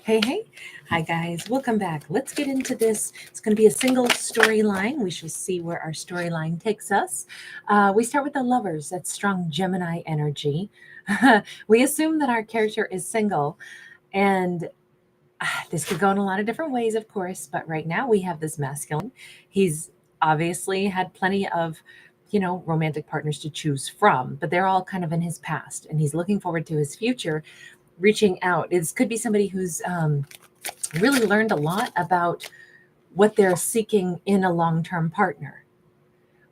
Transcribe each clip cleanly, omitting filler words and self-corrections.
Hey, hey. Hi, guys. Welcome back. Let's get into this. It's going to be a single storyline. We shall see where our storyline takes us. We start with the lovers. That's strong Gemini energy. We assume that our character is single, and this could go in a lot of different ways, of course, but right now we have this masculine. He's obviously had plenty of romantic partners to choose from, but they're all kind of in his past, and he's looking forward to his future, reaching out. This could be somebody who's really learned a lot about what they're seeking in a long-term partner.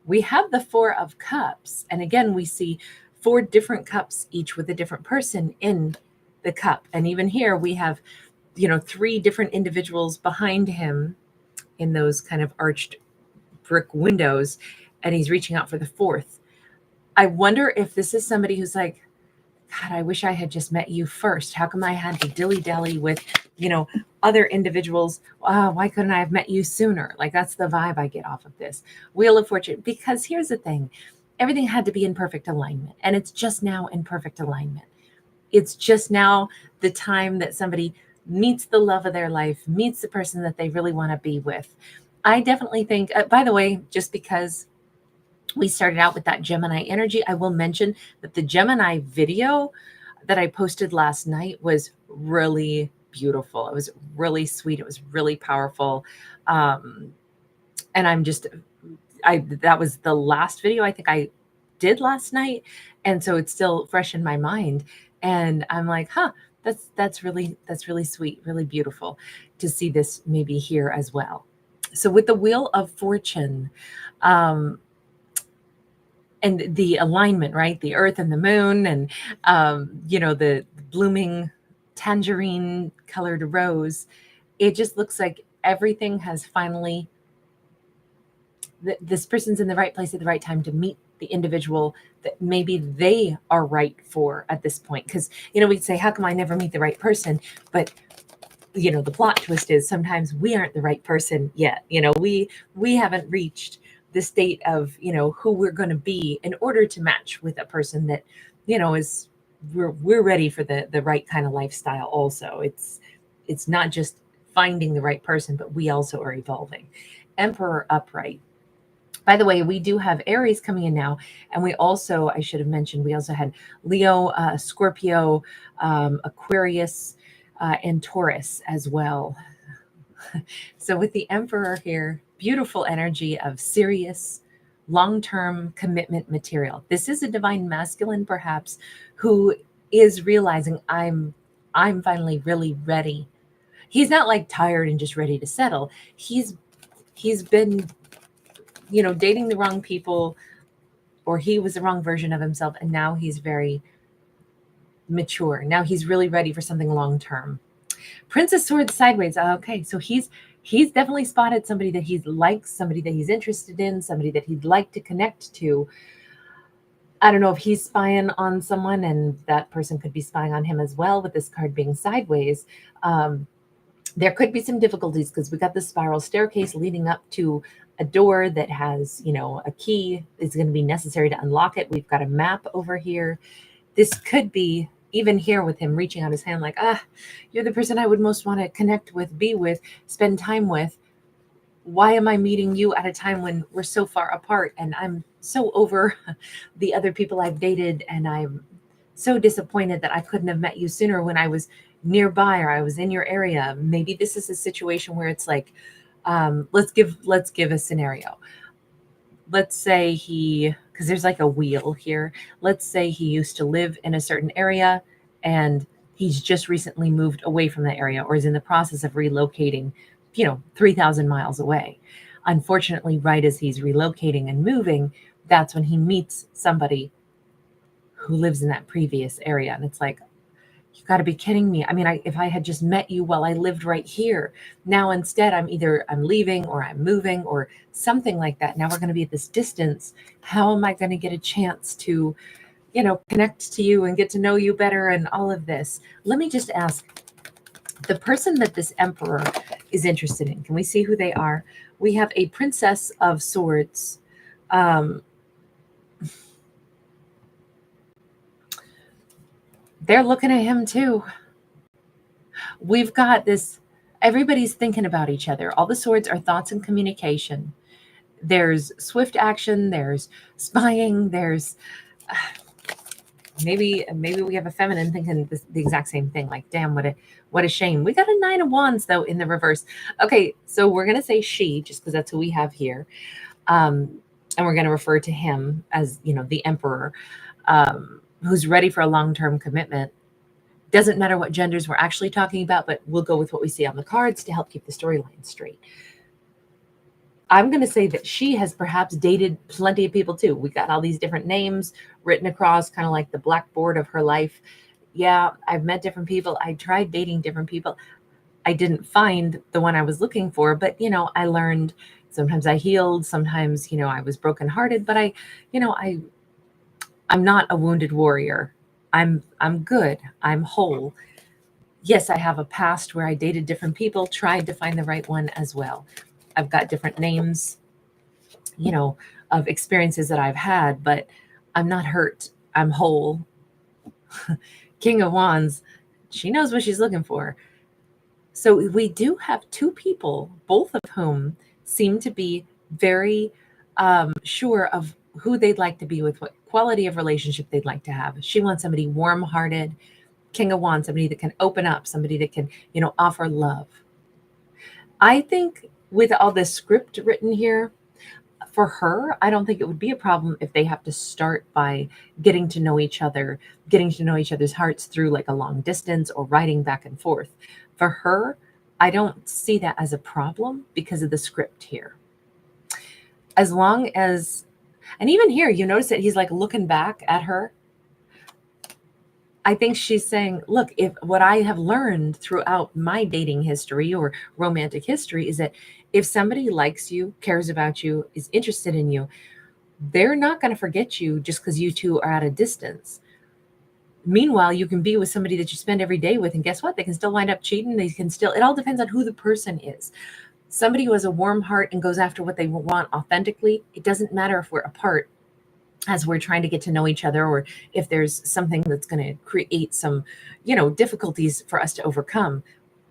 We have the Four of Cups, and again, we see four different cups, each with a different person in the cup. And even here, we have, three different individuals behind him in those kind of arched brick windows, and he's reaching out for the fourth. I wonder if this is somebody who's like, God, I wish I had just met you first. How come I had to dilly-dally with, other individuals? Why couldn't I have met you sooner? Like, that's the vibe I get off of this. Wheel of Fortune. Because here's the thing. Everything had to be in perfect alignment. And it's just now in perfect alignment. It's just now the time that somebody meets the love of their life, meets the person that they really want to be with. I definitely think, by the way, just because we started out with that Gemini energy, I will mention that the Gemini video that I posted last night was really beautiful. It was really sweet. It was really powerful. And that was the last video I think I did last night. And so it's still fresh in my mind. And I'm like, that's really sweet, really beautiful to see this maybe here as well. So with the Wheel of Fortune, and the alignment, right? The earth and the moon, and the blooming tangerine colored rose. It just looks like everything has finally, this person's in the right place at the right time to meet the individual that maybe they are right for at this point. Because, we'd say, how come I never meet the right person? But the plot twist is sometimes we aren't the right person yet. We haven't reached the state of who we're going to be in order to match with a person that is we're ready for the right kind of lifestyle. Also, it's not just finding the right person, but we also are evolving. Emperor upright. By the way, we do have Aries coming in now, and we also, I should have mentioned, we also had Leo, Scorpio, Aquarius, and Taurus as well. So with the Emperor here, beautiful energy of serious, long-term commitment material. This is a divine masculine, perhaps, who is realizing I'm finally really ready. He's not like tired and just ready to settle. He's been, dating the wrong people, or he was the wrong version of himself, and now he's very mature. Now he's really ready for something long-term. Prince of Swords sideways. Okay, so he's definitely spotted somebody that he likes, somebody that he's interested in, somebody that he'd like to connect to. I don't know if he's spying on someone and that person could be spying on him as well, with this card being sideways. There could be some difficulties because we got the spiral staircase leading up to a door that has, a key is going to be necessary to unlock it. We've got a map over here. This could be, even here with him reaching out his hand like, you're the person I would most want to connect with, be with, spend time with. Why am I meeting you at a time when we're so far apart and I'm so over the other people I've dated, and I'm so disappointed that I couldn't have met you sooner when I was nearby or I was in your area? Maybe this is a situation where it's like, let's give a scenario. Let's say because there's like a wheel here. Let's say he used to live in a certain area and he's just recently moved away from that area, or is in the process of relocating, 3,000 miles away. Unfortunately, right as he's relocating and moving, that's when he meets somebody who lives in that previous area. And it's like, you got to be kidding me. I mean, if I had just met you while I lived right here, now instead I'm leaving or I'm moving or something like that. Now we're going to be at this distance. How am I going to get a chance to, connect to you and get to know you better and all of this? Let me just ask, the person that this Emperor is interested in, can we see who they are? We have a Princess of Swords. They're looking at him too. We've got this, everybody's thinking about each other. All the swords are thoughts and communication. There's swift action, there's spying, there's maybe we have a feminine thinking the exact same thing. Like, damn, what a shame. We got a 9 of Wands though in the reverse. Okay, so we're gonna say she, just because that's who we have here, and we're gonna refer to him as, you know, the Emperor, who's ready for a long-term commitment. Doesn't matter what genders we're actually talking about, but we'll go with what we see on the cards to help keep the storyline straight. I'm going to say that she has perhaps dated plenty of people too. We got all these different names written across, kind of like the blackboard of her life. Yeah, I've met different people. I tried dating different people. I didn't find the one I was looking for, but you know, I learned. Sometimes I healed, sometimes, you know, I was brokenhearted, but I'm not a wounded warrior. I'm good. I'm whole. Yes, I have a past where I dated different people, tried to find the right one as well. I've got different names, you know, of experiences that I've had, but I'm not hurt. I'm whole. King of Wands, she knows what she's looking for. So we do have two people, both of whom seem to be very sure of who they'd like to be with, what quality of relationship they'd like to have. She wants somebody warm-hearted, King of Wands, somebody that can open up, somebody that can, you know, offer love. I think with all this script written here, for her, I don't think it would be a problem if they have to start by getting to know each other, getting to know each other's hearts through like a long distance or writing back and forth. For her, I don't see that as a problem because of the script here. As long as, and even here, you notice that he's like looking back at her. I think she's saying, look, if what I have learned throughout my dating history or romantic history is that if somebody likes you, cares about you, is interested in you, they're not going to forget you just because you two are at a distance. Meanwhile, you can be with somebody that you spend every day with, and guess what? They can still wind up cheating. They can still, it all depends on who the person is. Somebody who has a warm heart and goes after what they want authentically, it doesn't matter if we're apart as we're trying to get to know each other, or if there's something that's going to create some, you know, difficulties for us to overcome.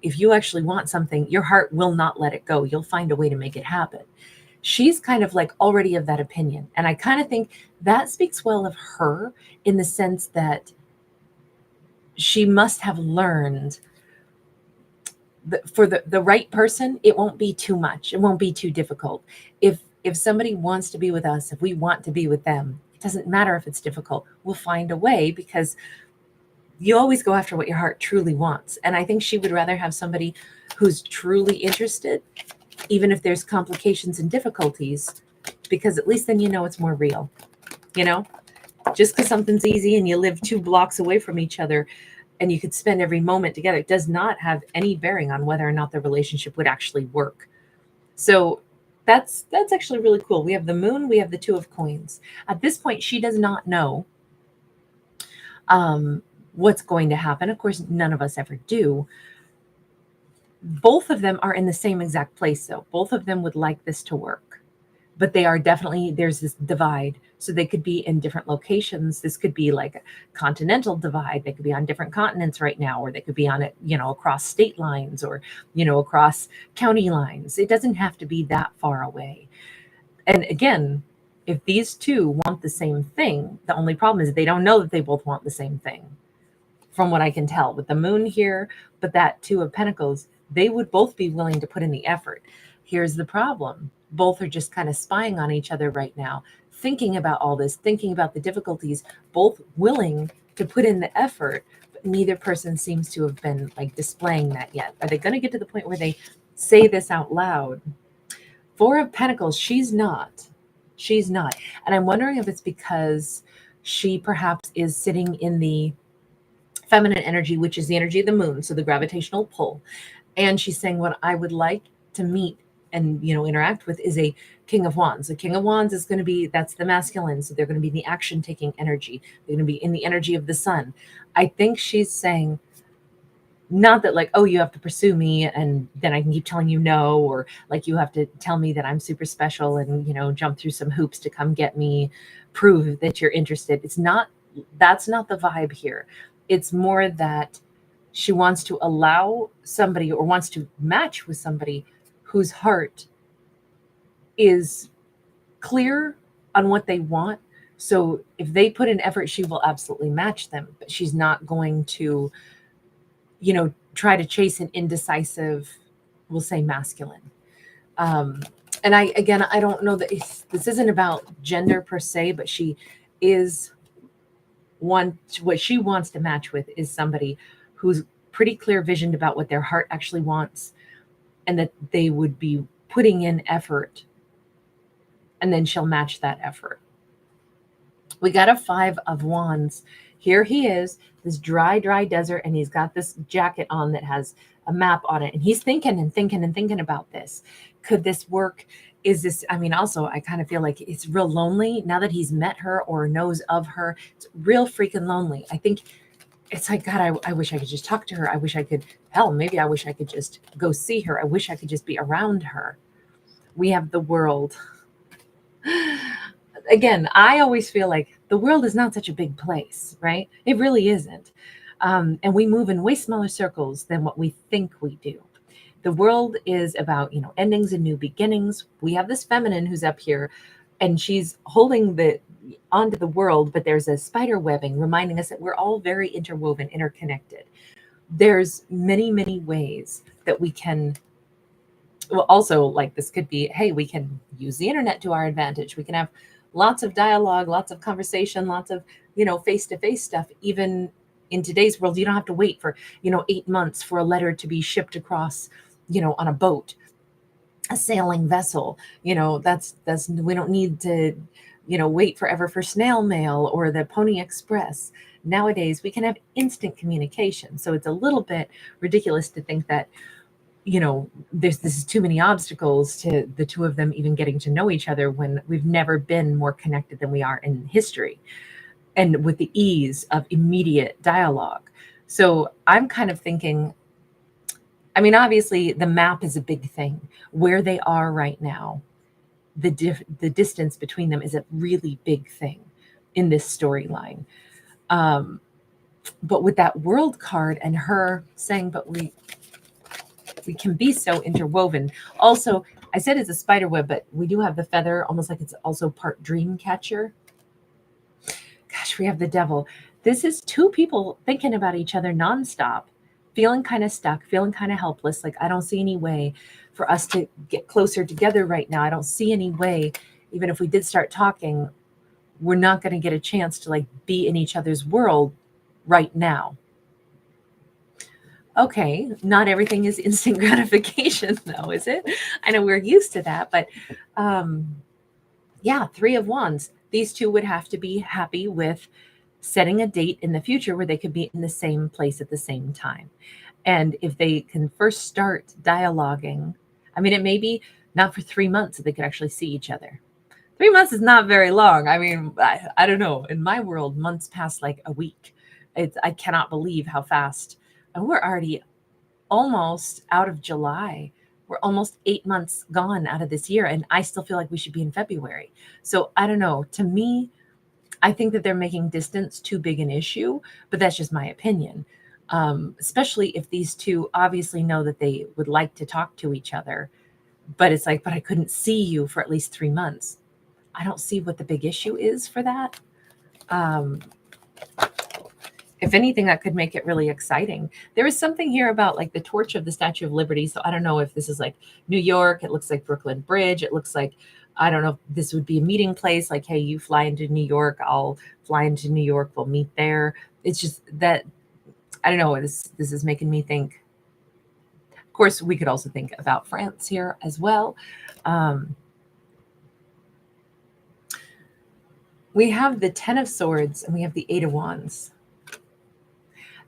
If you actually want something, your heart will not let it go. You'll find a way to make it happen. She's kind of like already of that opinion. And I kind of think that speaks well of her in the sense that she must have learned that for the right person, it won't be too much. It won't be too difficult. If somebody wants to be with us, if we want to be with them, it doesn't matter if it's difficult. We'll find a way because you always go after what your heart truly wants. And I think she would rather have somebody who's truly interested, even if there's complications and difficulties, because at least then you know it's more real. You know, just because something's easy and you live 2 blocks away from each other and you could spend every moment together, it does not have any bearing on whether or not the relationship would actually work. So that's actually really cool. We have the moon, we have the 2 of coins. At this point, she does not know what's going to happen. Of course, none of us ever do. Both of them are in the same exact place, though. Both of them would like this to work, but they are definitely, there's this divide. So they could be in different locations. This could be like a continental divide. They could be on different continents right now, or they could be on it, you know, across state lines, or, you know, across county lines. It doesn't have to be that far away. And again, if these two want the same thing, the only problem is they don't know that they both want the same thing. From what I can tell with the moon here, but that 2 of Pentacles, they would both be willing to put in the effort. Here's the problem. Both are just kind of spying on each other right now, thinking about all this, thinking about the difficulties, both willing to put in the effort, but neither person seems to have been like displaying that yet. Are they going to get to the point where they say this out loud? 4 of Pentacles, she's not. She's not. And I'm wondering if it's because she perhaps is sitting in the feminine energy, which is the energy of the moon, so the gravitational pull. And she's saying, what I would like to meet and, you know, interact with is a King of Wands. The King of Wands is going to be, that's the masculine. So they're going to be the action taking energy. They're going to be in the energy of the sun. I think she's saying, not that like, oh, you have to pursue me and then I can keep telling you no, or like you have to tell me that I'm super special and, you know, jump through some hoops to come get me, prove that you're interested. It's not, that's not the vibe here. It's more that She wants to allow somebody or wants to match with somebody whose heart is clear on what they want. So if they put in effort, she will absolutely match them, but she's not going to, try to chase an indecisive, we'll say masculine. And I don't know that this isn't about gender per se, but she is what she wants to match with is somebody who's pretty clear visioned about what their heart actually wants, and that they would be putting in effort, and then she'll match that effort. We got a 5 of Wands. Here he is, this dry desert, and he's got this jacket on that has a map on it, and he's thinking and thinking and thinking about this. Could this work? Is this, also, I kind of feel like it's real lonely now that he's met her or knows of her. It's real freaking lonely. I think it's like, God, I wish I could just talk to her. I wish I could, maybe I wish I could just go see her. I wish I could just be around her. We have the World. Again, I always feel like the world is not such a big place, right? It really isn't. And we move in way smaller circles than what we think we do. The world is about, endings and new beginnings. We have this feminine who's up here, and she's holding onto the world, but there's a spider webbing reminding us that we're all very interwoven, interconnected. There's many, many ways that we can, well, also, like, this could be, hey, we can use the internet to our advantage. We can have lots of dialogue, lots of conversation, lots of, face-to-face stuff. Even in today's world, you don't have to wait for, 8 months for a letter to be shipped across, on a boat, a sailing vessel. That's we don't need to, wait forever for snail mail or the Pony Express. Nowadays, we can have instant communication. So it's a little bit ridiculous to think that, this is too many obstacles to the two of them even getting to know each other when we've never been more connected than we are in history, and with the ease of immediate dialogue. So I'm kind of thinking, obviously the map is a big thing. Where they are right now, the distance between them is a really big thing in this storyline. But with that World card and her saying, but we can be so interwoven. Also, I said it's a spider web, but we do have the feather, almost like it's also part dream catcher. Gosh, we have the Devil. This is two people thinking about each other nonstop, feeling kind of stuck, feeling kind of helpless. Like, I don't see any way for us to get closer together right now. I don't see any way, even if we did start talking, we're not going to get a chance to, like, be in each other's world right now. Okay, not everything is instant gratification, though, is it? I know we're used to that, but yeah, 3 of Wands. These two would have to be happy with setting a date in the future where they could be in the same place at the same time. And if they can first start dialoguing, it may be not for 3 months that they could actually see each other. 3 months is not very long. I don't know. In my world, months pass like a week. I cannot believe how fast. And we're already almost out of July. We're almost 8 months gone out of this year, and I still feel like we should be in February. So I don't know. To me, I think that they're making distance too big an issue, but that's just my opinion. Especially if these two obviously know that they would like to talk to each other, but it's like, but I couldn't see you for at least 3 months. I don't see what the big issue is for that. If anything, that could make it really exciting. There is something here about, like, the torch of the Statue of Liberty. So I don't know if this is like New York. It looks like Brooklyn Bridge. It looks like, I don't know if this would be a meeting place. Like, hey, you fly into New York, I'll fly into New York. We'll meet there. It's just that, I don't know. This is making me think. Of course, we could also think about France here as well. We have the 10 of Swords and we have the 8 of Wands.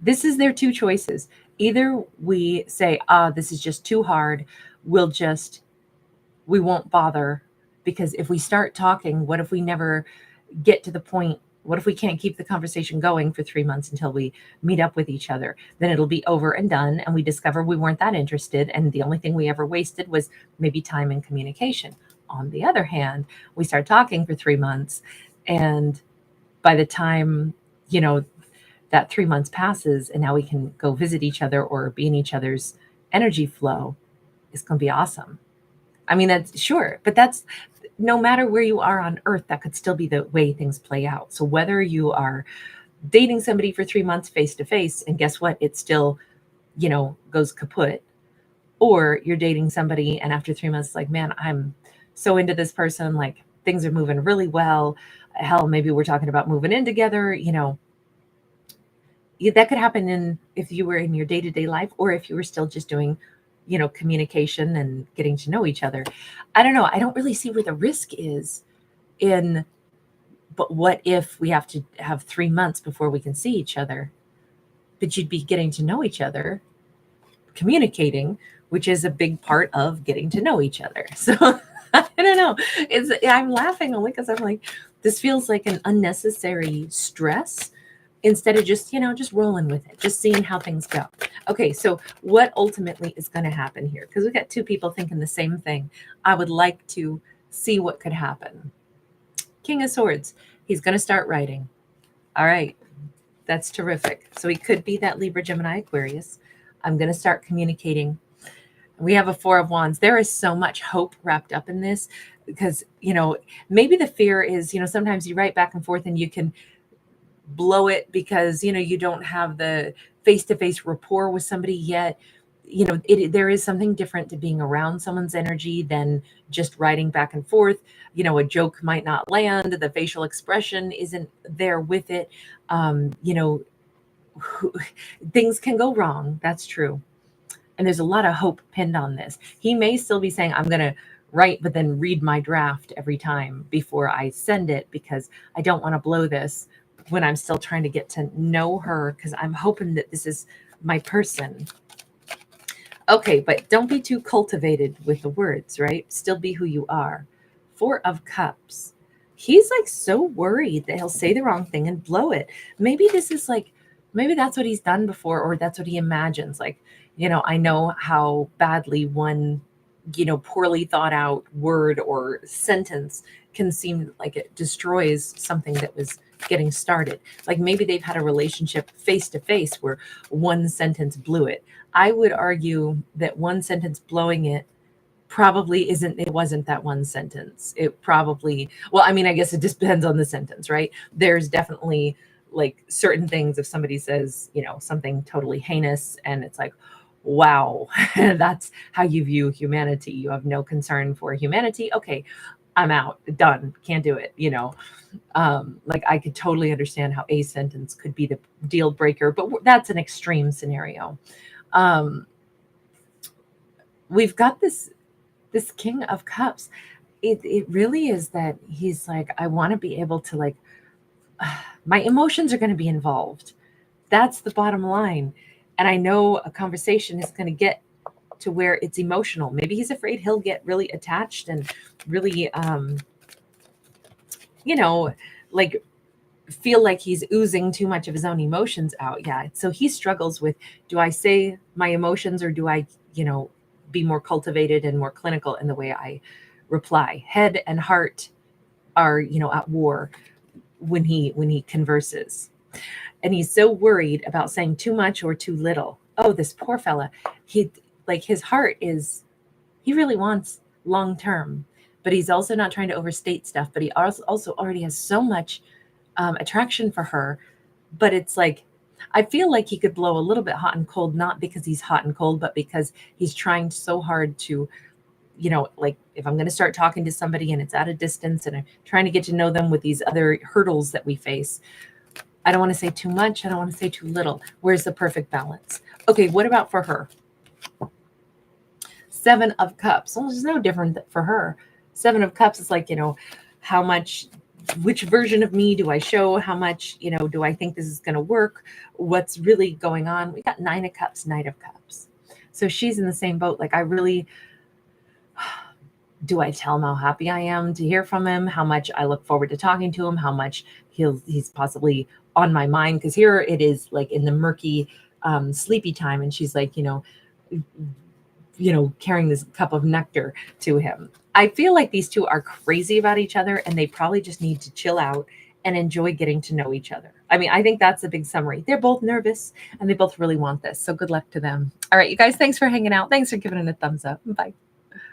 This is their two choices. Either we say, this is just too hard. We won't bother, because if we start talking, what if we never get to the point? What if we can't keep the conversation going for 3 months until we meet up with each other? Then it'll be over and done, and we discover we weren't that interested, and the only thing we ever wasted was maybe time and communication. On the other hand, we start talking for 3 months, and by the time, that 3 months passes and now we can go visit each other or be in each other's energy flow, it's going to be awesome. I mean, that's sure, but that's no matter where you are on earth, that could still be the way things play out. So whether you are dating somebody for 3 months face to face, and guess what? It still, goes kaput. Or you're dating somebody and after 3 months, like, man, I'm so into this person. Like things are moving really well. Hell, maybe we're talking about moving in together. That could happen if you were in your day-to-day life, or if you were still just doing, communication and getting to know each other. I don't know. I don't really see where the risk is in, but what if we have to have 3 months before we can see each other? But you'd be getting to know each other, communicating, which is a big part of getting to know each other. So I don't know. I'm laughing only because I'm like, this feels like an unnecessary stress instead of just rolling with it, just seeing how things go. Okay, so what ultimately is going to happen here? Because we've got two people thinking the same thing. I would like to see what could happen. King of Swords, he's going to start writing. All right, that's terrific. So he could be that Libra, Gemini, Aquarius. I'm going to start communicating. We have a Four of Wands. There is so much hope wrapped up in this because, maybe the fear is, sometimes you write back and forth and you can blow it because, you don't have the face-to-face rapport with somebody yet. There is something different to being around someone's energy than just writing back and forth. A joke might not land. The facial expression isn't there with it. Things can go wrong. That's true. And there's a lot of hope pinned on this. He may still be saying, I'm going to write, but then read my draft every time before I send it because I don't want to blow this when I'm still trying to get to know her because I'm hoping that this is my person. Okay, but don't be too cultivated with the words, right? Still be who you are. Four of Cups. He's like so worried that he'll say the wrong thing and blow it. Maybe this is like, maybe that's what he's done before, or that's what he imagines. Like, I know how badly one, poorly thought out word or sentence can seem like it destroys something that was getting started. Like maybe they've had a relationship face to face where one sentence blew it. I would argue that one sentence blowing it probably wasn't that one sentence. It probably, well, I mean, I guess it just depends on the sentence, right? There's definitely like certain things if somebody says, something totally heinous and it's like, wow, that's how you view humanity. You have no concern for humanity. Okay, I'm out, done, can't do it. Like I could totally understand how a sentence could be the deal breaker, but that's an extreme scenario. We've got this King of Cups. It really is that he's like, I want to be able to like, my emotions are going to be involved. That's the bottom line. And I know a conversation is going to get to where it's emotional. Maybe he's afraid he'll get really attached and really, like feel like he's oozing too much of his own emotions out. Yeah. So he struggles with, do I say my emotions or do I, be more cultivated and more clinical in the way I reply? Head and heart are, at war when he converses. And he's so worried about saying too much or too little. Oh, this poor fella. His heart is, he really wants long term, but he's also not trying to overstate stuff. But he also already has so much attraction for her. But it's like, I feel like he could blow a little bit hot and cold, not because he's hot and cold, but because he's trying so hard to, like if I'm going to start talking to somebody and it's at a distance and I'm trying to get to know them with these other hurdles that we face, I don't want to say too much. I don't want to say too little. Where's the perfect balance? Okay, what about for her? Seven of Cups. Well, there's no different for her. Seven of Cups is like, how much, which version of me do I show? How much, do I think this is going to work? What's really going on? We got Nine of Cups, Knight of Cups. So she's in the same boat. Like, I really, do I tell him how happy I am to hear from him? How much I look forward to talking to him? How much he's possibly on my mind? Because here it is like in the murky, sleepy time. And she's like, carrying this cup of nectar to him. I feel like these two are crazy about each other and they probably just need to chill out and enjoy getting to know each other. I mean, I think that's a big summary. They're both nervous and they both really want this. So good luck to them. All right, you guys, thanks for hanging out. Thanks for giving it a thumbs up. Bye.